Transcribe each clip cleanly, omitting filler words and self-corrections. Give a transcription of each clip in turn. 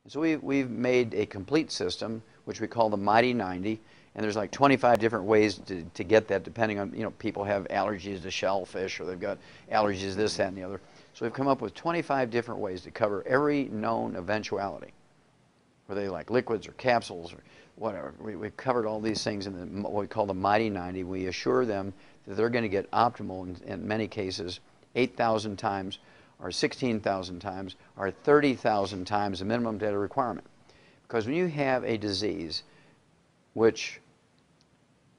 So we've made a complete system, which we call the Mighty 90, and there's like 25 different ways to get that, depending on, people have allergies to shellfish, or they've got allergies to this, that, and the other. So we've come up with 25 different ways to cover every known eventuality, whether they like liquids or capsules or whatever. We've covered all these things in what we call the Mighty 90. We assure them that they're going to get optimal in many cases 8,000 times, or 16,000 times, or 30,000 times the minimum data requirement. Because when you have a disease which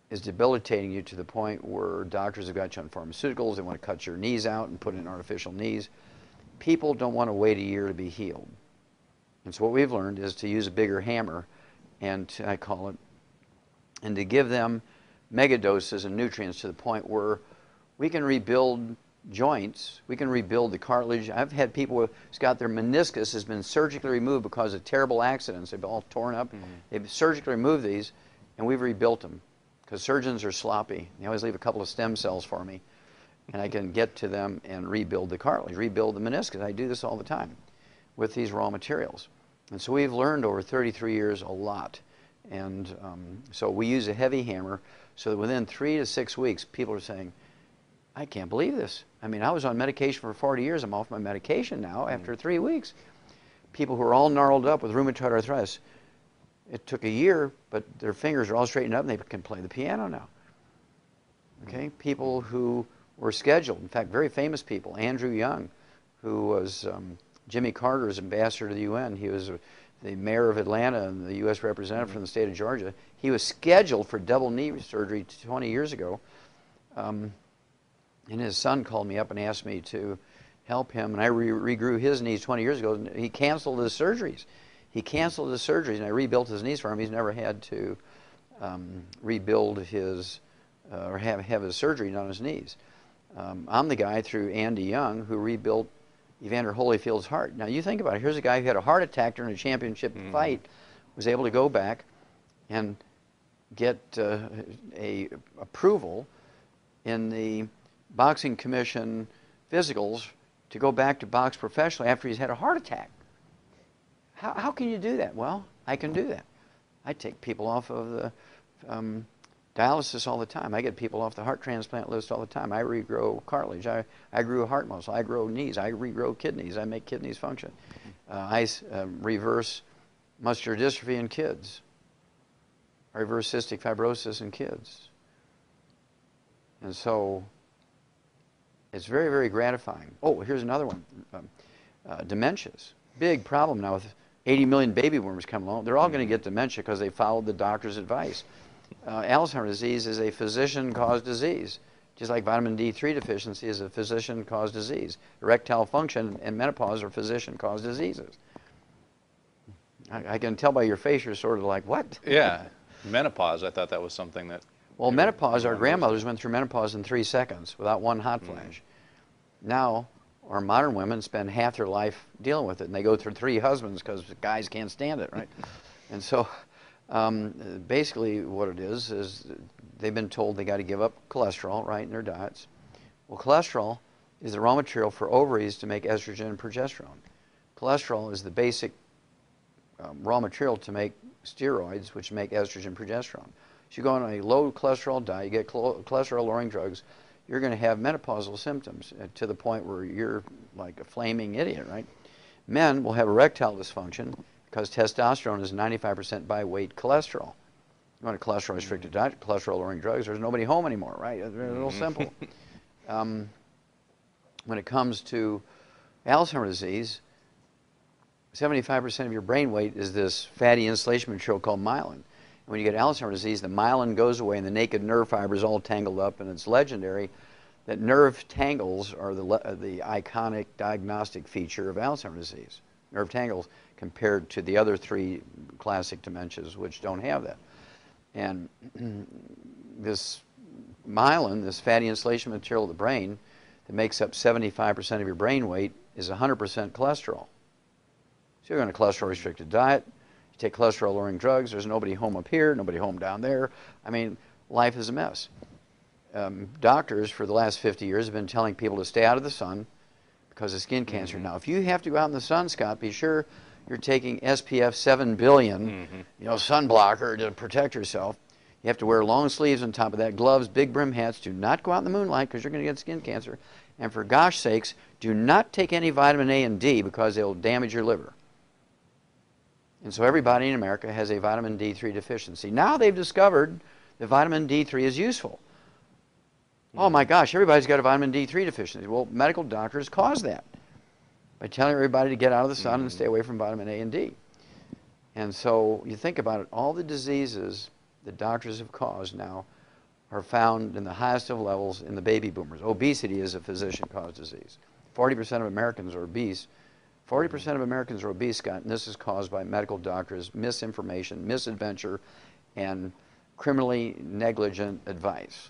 is debilitating you to the point where doctors have got you on pharmaceuticals, they want to cut your knees out and put in artificial knees, people don't want to wait a year to be healed. And so what we've learned is to use a bigger hammer, and I call it, and to give them mega doses of nutrients to the point where we can rebuild joints, we can rebuild the cartilage. I've had people who's got their meniscus has been surgically removed because of terrible accidents. They've all torn up. They've surgically removed these, and we've rebuilt them because surgeons are sloppy. They always leave a couple of stem cells for me, and I can get to them and rebuild the cartilage, rebuild the meniscus. I do this all the time with these raw materials. And so we've learned over 33 years a lot. And so we use a heavy hammer so that within 3 to 6 weeks, people are saying, I can't believe this. I mean, I was on medication for 40 years. I'm off my medication now after 3 weeks. People who are all gnarled up with rheumatoid arthritis, it took a year, but their fingers are all straightened up and they can play the piano now. Okay? People who were scheduled, in fact, very famous people. Andrew Young, who was Jimmy Carter's ambassador to the UN. He was the mayor of Atlanta and the U.S. representative from the state of Georgia. He was scheduled for double knee surgery 20 years ago. And his son called me up and asked me to help him, and I regrew his knees 20 years ago. And he canceled his surgeries. He canceled his surgeries, and I rebuilt his knees for him. He's never had to rebuild his, or have his surgery done on his knees. I'm the guy through Andy Young who rebuilt Evander Holyfield's heart. Now you think about it. Here's a guy who had a heart attack during a championship fight, was able to go back and get a approval in the Boxing Commission physicals to go back to box professionally after he's had a heart attack. How can you do that? Well, I can do that. I take people off of the dialysis all the time. I get people off the heart transplant list all the time. I regrow cartilage. I grew heart muscle. I grow knees. I regrow kidneys. I make kidneys function. I reverse muscular dystrophy in kids. I reverse cystic fibrosis in kids. And so it's very, very gratifying. Oh, here's another one. Dementias. Big problem now with 80 million baby boomers coming along. They're all going to get dementia because they followed the doctor's advice. Alzheimer's disease is a physician-caused disease, just like vitamin D3 deficiency is a physician-caused disease. Erectile function and menopause are physician-caused diseases. I can tell by your face you're sort of like, what? Yeah, menopause, I thought that was something that... Well, menopause, our grandmothers went through menopause in 3 seconds without one hot flash. Now, our modern women spend half their life dealing with it, and they go through 3 husbands because guys can't stand it, right? And so basically what it is they've been told they got to give up cholesterol, right, in their diets. Well, cholesterol is the raw material for ovaries to make estrogen and progesterone. Cholesterol is the basic raw material to make steroids, which make estrogen and progesterone. So you go on a low cholesterol diet, you get cholesterol-lowering drugs, you're going to have menopausal symptoms to the point where you're like a flaming idiot, right? Men will have erectile dysfunction because testosterone is 95% by weight cholesterol. You want a cholesterol-restricted diet, cholesterol-lowering drugs, there's nobody home anymore, right? It's real simple. When it comes to Alzheimer's disease, 75% of your brain weight is this fatty insulation material called myelin. When you get Alzheimer's disease, the myelin goes away and the naked nerve fibers all tangled up, and it's legendary that nerve tangles are the iconic diagnostic feature of Alzheimer's disease. Nerve tangles compared to the other 3 classic dementias which don't have that. And this myelin, this fatty insulation material of the brain that makes up 75% of your brain weight, is 100% cholesterol. So you're on a cholesterol-restricted diet, you take cholesterol-lowering drugs, there's nobody home up here, nobody home down there. I mean, life is a mess. Doctors for the last 50 years have been telling people to stay out of the sun because of skin cancer. Now, if you have to go out in the sun, Scott, be sure you're taking SPF 7 billion, you know, sunblocker to protect yourself. You have to wear long sleeves on top of that, gloves, big brim hats. Do not go out in the moonlight because you're going to get skin cancer. And for gosh sakes, do not take any vitamin A and D because they'll damage your liver. And so everybody in America has a vitamin D3 deficiency. Now they've discovered that vitamin D3 is useful. Oh my gosh, everybody's got a vitamin D3 deficiency. Well, medical doctors cause that by telling everybody to get out of the sun and stay away from vitamin A and D. And so you think about it, all the diseases that doctors have caused now are found in the highest of levels in the baby boomers. Obesity is a physician-caused disease. 40% of Americans are obese. 40% of Americans are obese, Scott, and this is caused by medical doctors' misinformation, misadventure, and criminally negligent advice.